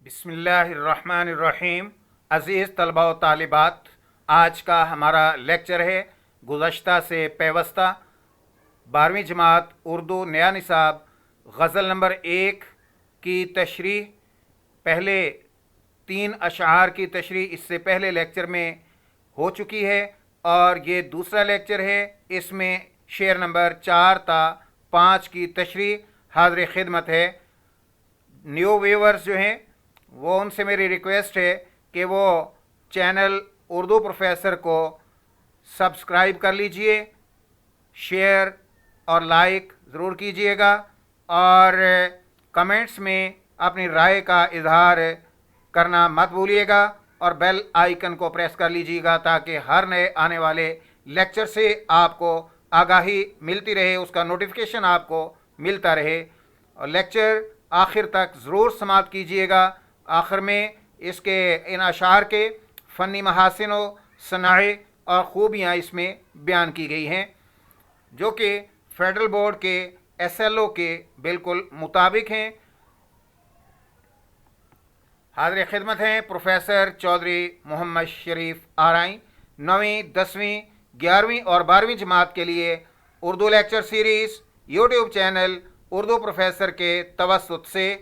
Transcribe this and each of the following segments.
بسم اللہ الرحمن الرحیم۔ عزیز طلبہ و طالبات، آج کا ہمارا لیکچر ہے گزشتہ سے پیوستہ 12ویں جماعت اردو نیا نصاب غزل نمبر 1 کی تشریح۔ پہلے 3 اشعار کی تشریح اس سے پہلے لیکچر میں ہو چکی ہے اور یہ دوسرا لیکچر ہے۔ اس میں شعر نمبر 4 تا 5 کی تشریح حاضر خدمت ہے۔ نیو ویورز جو ہیں وہ ان سے میری ریکویسٹ ہے کہ وہ چینل اردو پروفیسر کو سبسکرائب کر لیجئے، شیئر اور لائک ضرور کیجئے گا، اور کمنٹس میں اپنی رائے کا اظہار کرنا مت بھولیے گا، اور بیل آئیکن کو پریس کر لیجئے گا تاکہ ہر نئے آنے والے لیکچر سے آپ کو آگاہی ملتی رہے، اس کا نوٹیفیکیشن آپ کو ملتا رہے۔ اور لیکچر آخر تک ضرور سماعت کیجئے گا۔ آخر میں اس کے ان اشعار کے فنی محاسن و صنائع اور خوبیاں اس میں بیان کی گئی ہیں جو کہ فیڈرل بورڈ کے SLO کے بالکل مطابق ہیں۔ حاضر خدمت ہیں پروفیسر چودھری محمد شریف آرائیں، 9ویں 10ویں 11ویں اور 12ویں جماعت کے لیے Urdu lecture series YouTube channel Urdu professor کے توسط سے۔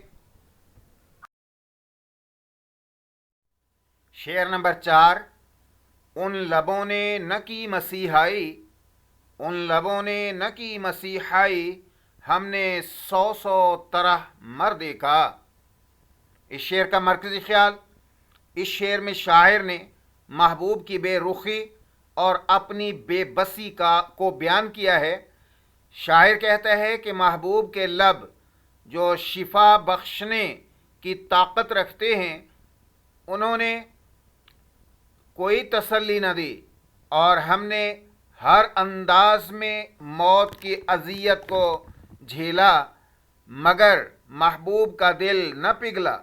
شعر نمبر 4۔ ان لبوں نے نہ کی مسیحائی، ان لبوں نے نہ کی مسیحائی، ہم نے 100 طرح مر دیکھا۔ اس شعر کا مرکزی خیال، اس شعر میں شاعر نے محبوب کی بے رخی اور اپنی بے بسی کو بیان کیا ہے۔ شاعر کہتا ہے کہ محبوب کے لب جو شفا بخشنے کی طاقت رکھتے ہیں، انہوں نے کوئی تسلی نہ دی، اور ہم نے ہر انداز میں موت کی اذیت کو جھیلا، مگر محبوب کا دل نہ پگھلا۔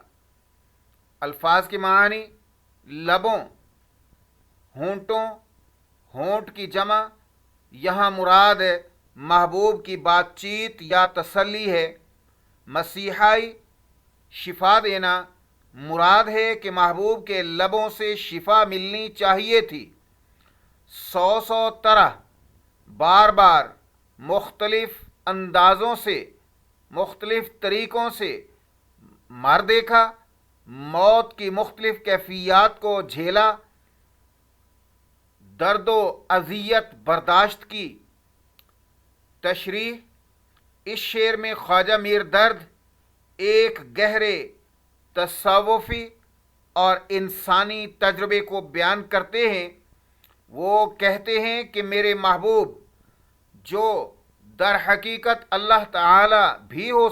الفاظ کی معنی: لبوں، ہونٹوں، ہونٹ کی جمع، یہاں مراد محبوب کی بات چیت یا تسلی ہے۔ مسیحائی، شفا دینا، مراد ہے کہ محبوب کے لبوں سے شفا ملنی چاہیے تھی۔ 100 طرح، بار بار، مختلف اندازوں سے، مختلف طریقوں سے مر دیکھا، موت کی مختلف کیفیات کو جھیلا، درد و اذیت برداشت کی۔ تشریح: اس شعر میں خواجہ میر درد ایک گہرے تصوفی اور انسانی تجربے کو بیان کرتے ہیں۔ وہ کہتے ہیں کہ میرے محبوب، جو در حقیقت اللہ تعالی بھی ہو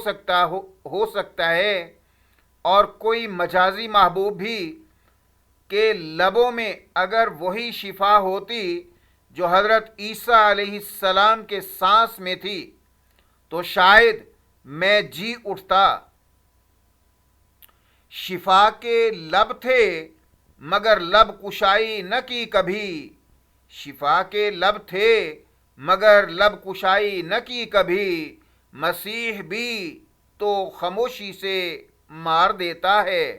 سکتا ہے، اور کوئی مجازی محبوب بھی، کہ لبوں میں اگر وہی شفا ہوتی جو حضرت عیسیٰ علیہ السلام کے سانس میں تھی تو شاید میں جی اٹھتا۔ شفا کے لب تھے مگر لب کشائی نہ کی کبھی، شفا کے لب تھے مگر لب کشائی نہ کی کبھی، مسیح بھی تو خاموشی سے مار دیتا ہے۔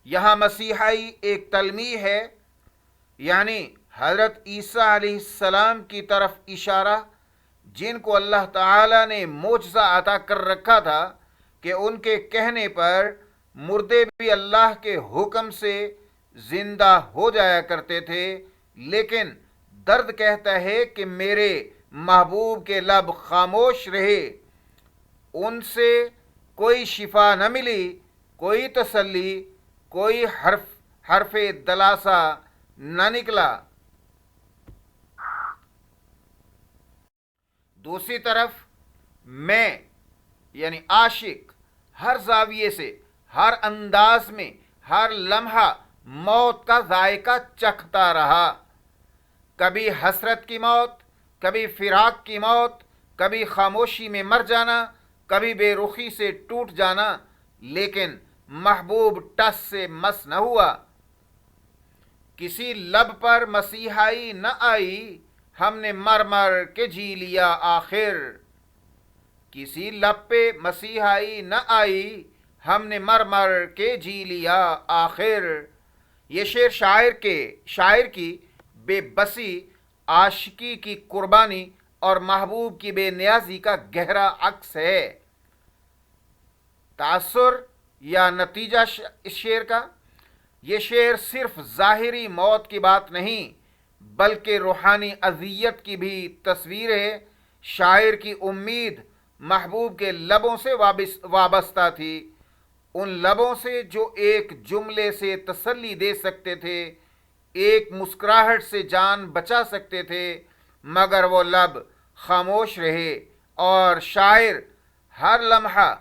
یہاں مسیحائی ایک تلمیح ہے، یعنی حضرت عیسیٰ علیہ السلام کی طرف اشارہ، جن کو اللہ تعالی نے معجزہ عطا کر رکھا تھا کہ ان کے کہنے پر مردے بھی اللہ کے حکم سے زندہ ہو جایا کرتے تھے، لیکن درد کہتا ہے کہ میرے محبوب کے لب خاموش رہے، ان سے کوئی شفا نہ ملی، کوئی تسلی، کوئی حرف دلاسا نہ نکلا۔ دوسری طرف میں یعنی عاشق ہر زاویے سے، ہر انداز میں، ہر لمحہ موت کا ذائقہ چکھتا رہا۔ کبھی حسرت کی موت، کبھی فراق کی موت، کبھی خاموشی میں مر جانا، کبھی بے رخی سے ٹوٹ جانا، لیکن محبوب ٹس سے مس نہ ہوا۔ کسی لب پر مسیحائی نہ آئی، ہم نے مر مر کے جی لیا آخر۔ کسی لب پہ مسیحائی نہ آئی، ہم نے مر مر کے جی لیا آخر۔ یہ شعر شاعر کی بے بسی، عاشقی کی قربانی اور محبوب کی بے نیازی کا گہرا عکس ہے۔ تاثر یا نتیجہ اس شعر کا، یہ شعر صرف ظاہری موت کی بات نہیں بلکہ روحانی اذیت کی بھی تصویر ہے۔ شاعر کی امید محبوب کے لبوں سے وابستہ تھی، ان لبوں سے جو ایک جملے سے تسلی دے سکتے تھے، ایک مسکراہٹ سے جان بچا سکتے تھے، مگر وہ لب خاموش رہے اور شاعر ہر لمحہ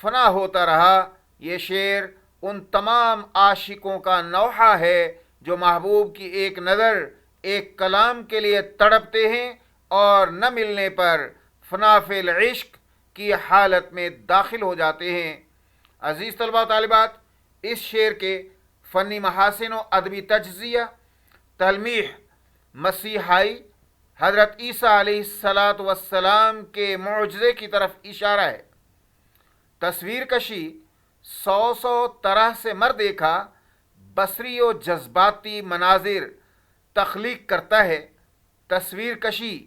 فنا ہوتا رہا۔ یہ شعر ان تمام عاشقوں کا نوحہ ہے جو محبوب کی ایک نظر، ایک کلام کے لیے تڑپتے ہیں اور نہ ملنے پر فنا فی العشق کی حالت میں داخل ہو جاتے ہیں۔ عزیز طلباء و طالبات، اس شعر کے فنی محاسن و ادبی تجزیہ، تلمیح مسیحائی حضرت عیسیٰ علیہ السلام کے معجزے کی طرف اشارہ ہے۔ تصویر کشی سو طرح سے دیکھا بصری و جذباتی مناظر تخلیق کرتا ہے، تصویر کشی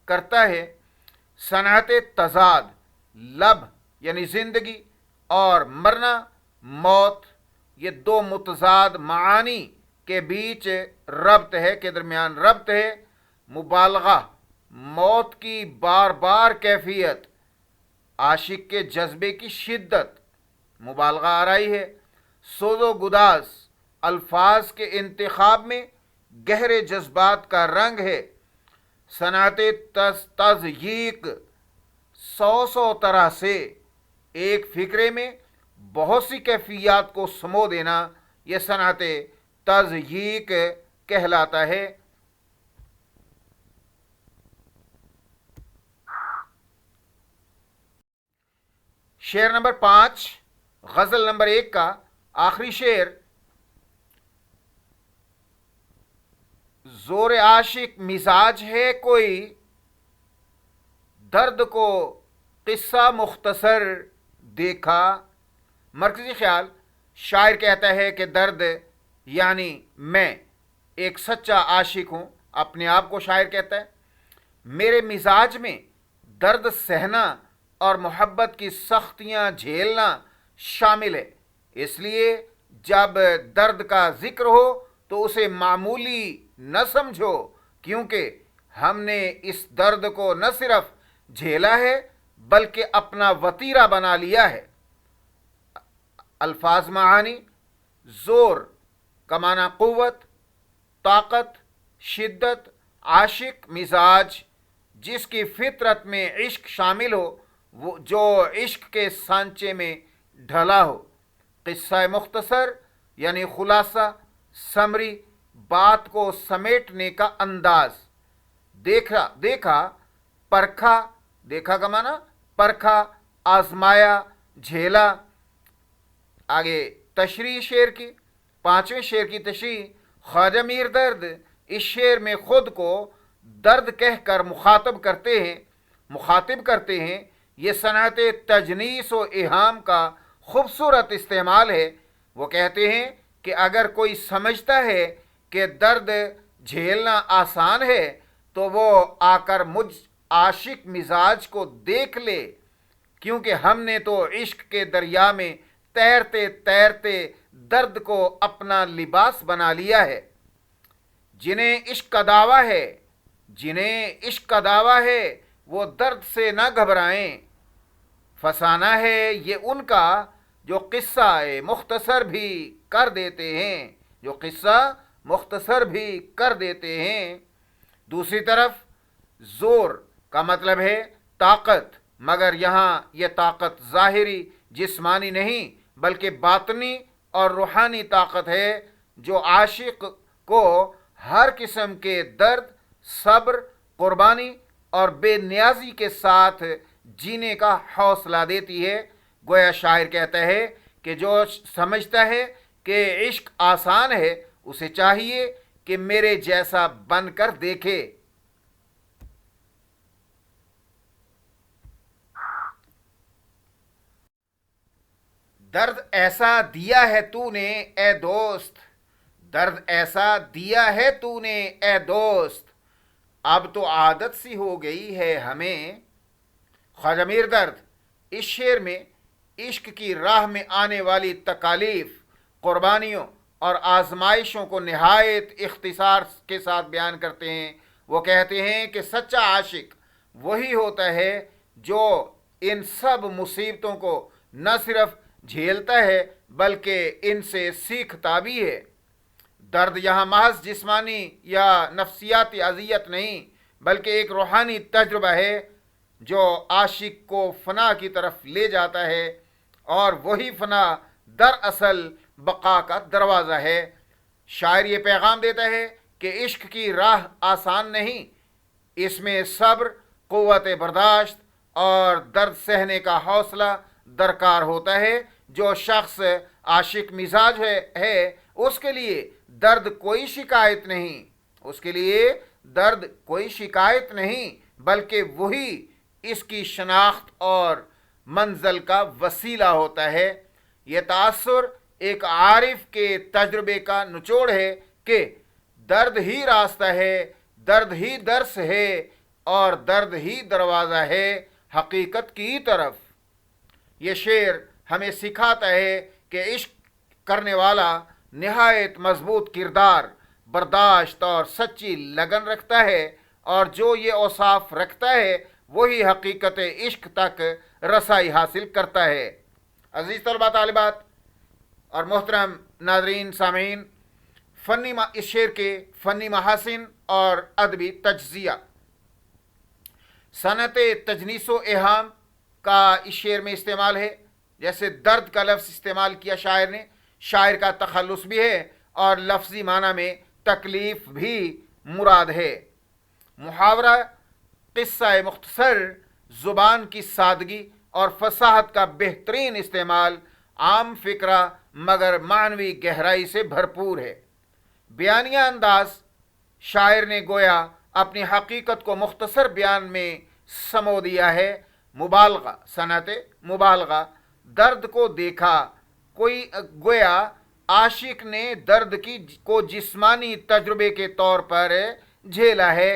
کرتا ہے۔ صنعت تضاد، لب یعنی زندگی اور مرنا موت، یہ دو متضاد معانی کے بیچ ربط ہے، کے درمیان ربط ہے۔ مبالغہ، موت کی بار بار کیفیت، عاشق کے جذبے کی شدت، مبالغہ آرائی ہے۔ سوز و گداز، الفاظ کے انتخاب میں گہرے جذبات کا رنگ ہے۔ صنعت تضییق، سو طرح سے ایک فکرے میں بہت سی کیفیات کو سمو دینا، یہ صنعت تضییق کہلاتا ہے۔ شعر نمبر 5، غزل نمبر 1 کا آخری شعر۔ زور عاشق مزاج ہے کوئی، درد کو قصہ مختصر دیکھا۔ مرکزی خیال، شاعر کہتا ہے کہ درد یعنی میں ایک سچا عاشق ہوں، اپنے آپ کو شاعر کہتا ہے۔ میرے مزاج میں درد سہنا اور محبت کی سختیاں جھیلنا شامل ہے، اس لیے جب درد کا ذکر ہو تو اسے معمولی نہ سمجھو، کیونکہ ہم نے اس درد کو نہ صرف جھیلا ہے بلکہ اپنا وتیرہ بنا لیا ہے۔ الفاظ معانی، زور کا معنی قوت، طاقت، شدت، عاشق مزاج جس کی فطرت میں عشق شامل ہو، وہ جو عشق کے سانچے میں ڈھلا ہو۔ قصہ مختصر یعنی خلاصہ، سمری، بات کو سمیٹنے کا انداز۔ دیکھا پرکھا، دیکھا کا معنی پرکھا، آزمایا، جھیلا۔ آگے تشریح شعر کی، 5ویں شعر کی تشریح۔ خواجہ میر درد اس شعر میں خود کو درد کہہ کر مخاطب کرتے ہیں۔ یہ صنعت تجنیس و ایہام کا خوبصورت استعمال ہے۔ وہ کہتے ہیں کہ اگر کوئی سمجھتا ہے کہ درد جھیلنا آسان ہے تو وہ آ کر مجھ عاشق مزاج کو دیکھ لے، کیونکہ ہم نے تو عشق کے دریا میں تیرتے تیرتے درد کو اپنا لباس بنا لیا ہے۔ جنہیں عشق کا دعویٰ ہے وہ درد سے نہ گھبرائیں، فسانہ ہے یہ ان کا جو قصہ مختصر بھی کر دیتے ہیں۔ دوسری طرف زور کا مطلب ہے طاقت، مگر یہاں یہ طاقت ظاہری جسمانی نہیں بلکہ باطنی اور روحانی طاقت ہے جو عاشق کو ہر قسم کے درد، صبر، قربانی اور بے نیازی کے ساتھ جینے کا حوصلہ دیتی ہے۔ گویا شاعر کہتا ہے کہ جو سمجھتا ہے کہ عشق آسان ہے اسے چاہیے کہ میرے جیسا بن کر دیکھے۔ درد ایسا دیا ہے تو نے اے دوست، درد ایسا دیا ہے تو نے اے دوست، اب تو عادت سی ہو گئی ہے ہمیں۔ خواجہ میر درد اس شعر میں عشق کی راہ میں آنے والی تکالیف، قربانیوں اور آزمائشوں کو نہایت اختصار کے ساتھ بیان کرتے ہیں۔ وہ کہتے ہیں کہ سچا عاشق وہی ہوتا ہے جو ان سب مصیبتوں کو نہ صرف جھیلتا ہے بلکہ ان سے سیکھتا بھی ہے۔ درد یہاں محض جسمانی یا نفسیاتی اذیت نہیں بلکہ ایک روحانی تجربہ ہے جو عاشق کو فنا کی طرف لے جاتا ہے، اور وہی فنا دراصل بقا کا دروازہ ہے۔ شاعر یہ پیغام دیتا ہے کہ عشق کی راہ آسان نہیں، اس میں صبر، قوت برداشت اور درد سہنے کا حوصلہ درکار ہوتا ہے۔ جو شخص عاشق مزاج ہے اس کے لیے درد کوئی شکایت نہیں، اس کے لیے درد کوئی شکایت نہیں بلکہ وہی اس کی شناخت اور منزل کا وسیلہ ہوتا ہے۔ یہ تاثر ایک عارف کے تجربے کا نچوڑ ہے کہ درد ہی راستہ ہے، درد ہی درس ہے اور درد ہی دروازہ ہے حقیقت کی طرف۔ یہ شعر ہمیں سکھاتا ہے کہ عشق کرنے والا نہایت مضبوط کردار، برداشت اور سچی لگن رکھتا ہے، اور جو یہ اوصاف رکھتا ہے وہی حقیقت عشق تک رسائی حاصل کرتا ہے۔ عزیز طلباء طالبات اور محترم ناظرین سامعین، اس شعر کے فنی محاسن اور ادبی تجزیہ۔ صنعت تجنیس و ایہام کا اس شعر میں استعمال ہے، جیسے درد کا لفظ استعمال کیا شاعر نے، شاعر کا تخلص بھی ہے اور لفظی معنی میں تکلیف بھی مراد ہے۔ محاورہ، قصہ مختصر، زبان کی سادگی اور فصاحت کا بہترین استعمال عام فکرہ مگر معنوی گہرائی سے بھرپور ہے۔ بیانیہ انداز، شاعر نے گویا اپنی حقیقت کو مختصر بیان میں سمو دیا ہے۔ مبالغہ، صنعت مبالغہ، درد کو دیکھا، کوئی گویا عاشق نے درد کو جسمانی تجربے کے طور پر جھیلا ہے۔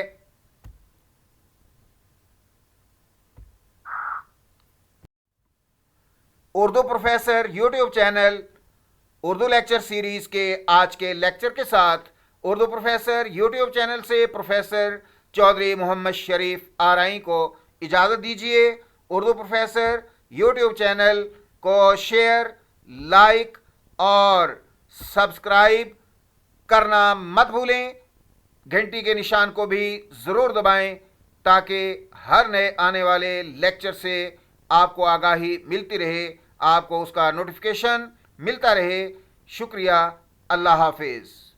Urdu professor YouTube channel Urdu lecture series کے آج کے لیکچر کے ساتھ اردو پروفیسر یوٹیوب چینل سے پروفیسر چودھری محمد شریف آرائی کو اجازت دیجیے۔ اردو پروفیسر یوٹیوب چینل کو شیئر، لائک اور سبسکرائب کرنا مت بھولیں۔ گھنٹی کے نشان کو بھی ضرور دبائیں تاکہ ہر نئے آنے والے لیکچر سے آپ کو آگاہی ملتی رہے، آپ کو اس کا نوٹیفیکیشن ملتا رہے۔ شکریہ، اللہ حافظ۔